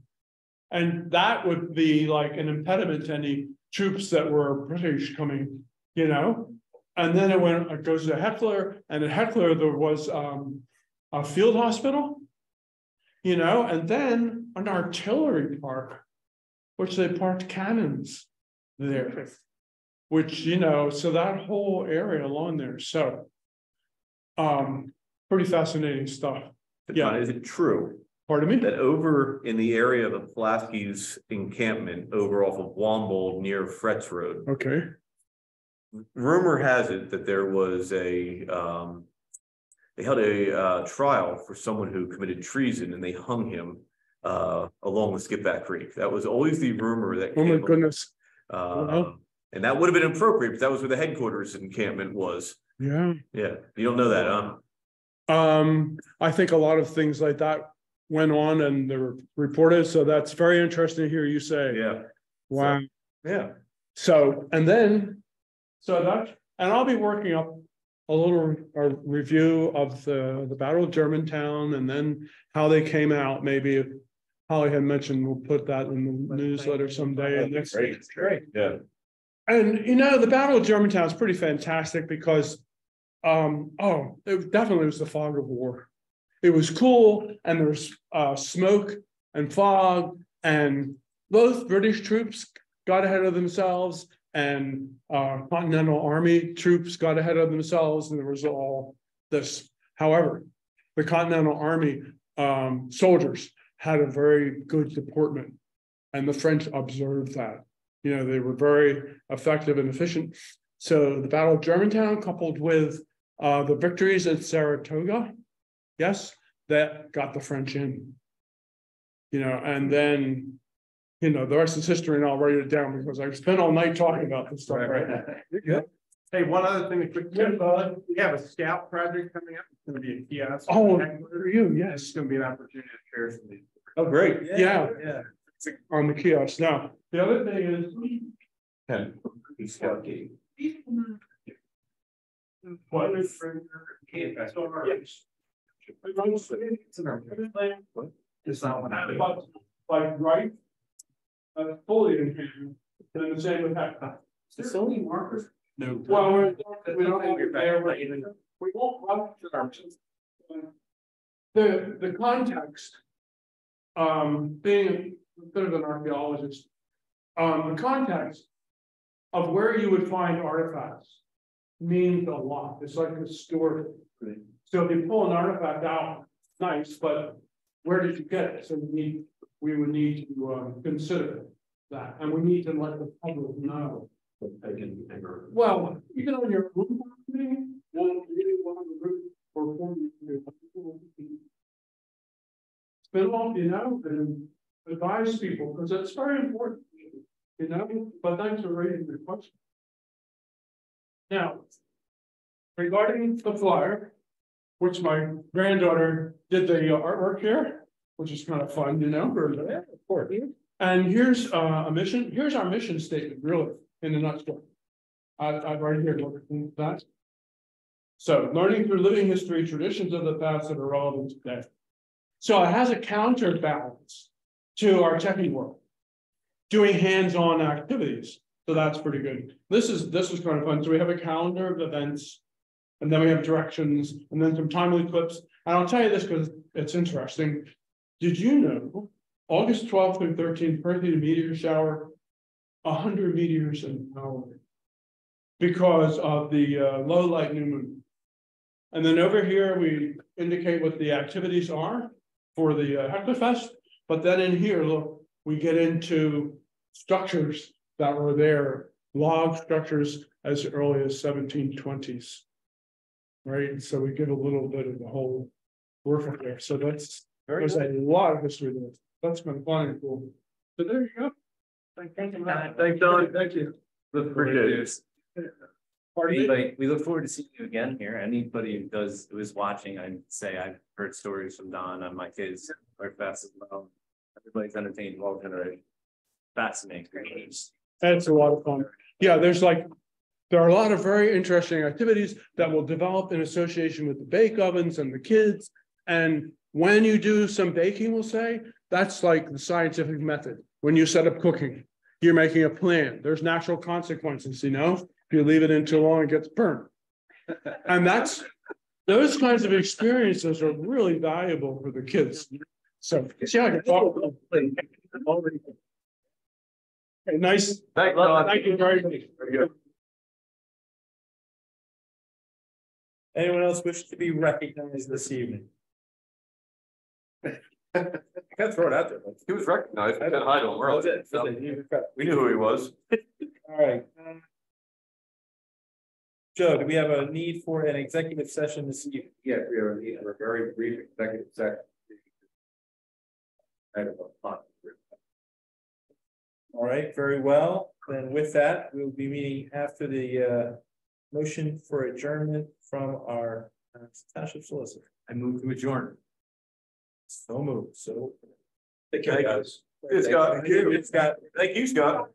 And that would be like an impediment to any troops that were British coming, you know? And then it goes to Heckler, and at Heckler there was a field hospital, you know, and then an artillery park, which they parked cannons there, which, you know, so that whole area along there. So pretty fascinating stuff. Yeah, is it true? Pardon me? That over in the area of Pulaski's encampment over off of Wombold near Fretz Road. Okay. Rumor has it that there was they held a trial for someone who committed treason, and they hung him along the Skipback Creek. That was always the rumor that Oh my came goodness. and that would have been appropriate, but that was where the headquarters encampment was. Yeah. Yeah, you don't know that, huh? I think a lot of things like that went on and they were reported. So that's very interesting to hear you say. Yeah. Wow. Yeah. So, and I'll be working up a little review of the Battle of Germantown and then how they came out. Maybe Holly had mentioned we'll put that in the newsletter someday. Next week. Great. Yeah. And you know, the Battle of Germantown is pretty fantastic because it definitely was the fog of war. It was cool, and there was smoke and fog, and both British troops got ahead of themselves, and Continental Army troops got ahead of themselves, and there was all this. However, the Continental Army soldiers had a very good deportment. And the French observed that, you know, they were very effective and efficient. So the Battle of Germantown, coupled with the victories at Saratoga, yes, that got the French in. You know, and then, you know, the rest is history, and I'll write it down because I spent all night talking about this stuff right now. You're good. Hey, one other thing, we have a scout project coming up. It's gonna be a kiosk. Oh, for you, yes. It's gonna be an opportunity to share some of these. Oh, great. Yeah. Yeah. On the kiosk. Now, the other thing is. What is? It's not one. Like, right? Fully in here, and the same with that. There's only markers. No. Well, we don't have it there, but we won't run the context. Being a bit of an archaeologist, the context of where you would find artifacts means a lot. It's like a story. So if you pull an artifact out, nice, but where did you get it? So we would need to consider that, and we need to let the public know. Well, even on your own property, really want the root or form spin off, you know, and advise people because it's very important, you know. But thanks for raising the question. Now, regarding the flyer, which my granddaughter did the artwork here, which is kind of fun, you know. Yeah, of course. And here's a mission. Here's our mission statement, really, in a nutshell. I've right here look at that. So, learning through living history, traditions of the past that are relevant today. So it has a counterbalance to our techie work, doing hands-on activities. So that's pretty good. This is kind of fun. So we have a calendar of events, and then we have directions, and then some timely clips. And I'll tell you this because it's interesting. Did you know August 12th through 13th, Perseid meteor shower, 100 meteors an hour because of the low light new moon. And then over here, we indicate what the activities are for the Hectorfest. But then in here, look, we get into structures that were there, log structures as early as 1720s. Right, so we get a little bit of the whole work there. So there's a lot of history there. That's been fun and cool. So there you go. Thank you. Thanks, Don. Thank you. Appreciate it. Anybody, we look forward to seeing you again here. Anybody who is watching, I'd say I've heard stories from Don and my kids are fast as well. Everybody's entertained, well generated. Fascinating. That's a lot of fun. Yeah, there are a lot of very interesting activities that will develop in association with the bake ovens and the kids. And when you do some baking, we'll say, that's like the scientific method. When you set up cooking, you're making a plan. There's natural consequences, you know? If you leave it in too long, it gets burnt. And those kinds of experiences are really valuable for the kids. So, see how I can talk about it. Okay, nice. Thank you very much. Anyone else wish to be recognized this evening? Can't throw it out there. He was recognized. I didn't hide him. We knew who he was. All right. Joe, do we have a need for an executive session this evening? Yeah, we have a need for a very brief executive session. All right, very well. Then with that, we'll be meeting after the motion for adjournment from our township solicitor. I move to adjourn. So moved. So. Take care, guys. Thank you, Scott. Thank you, Scott.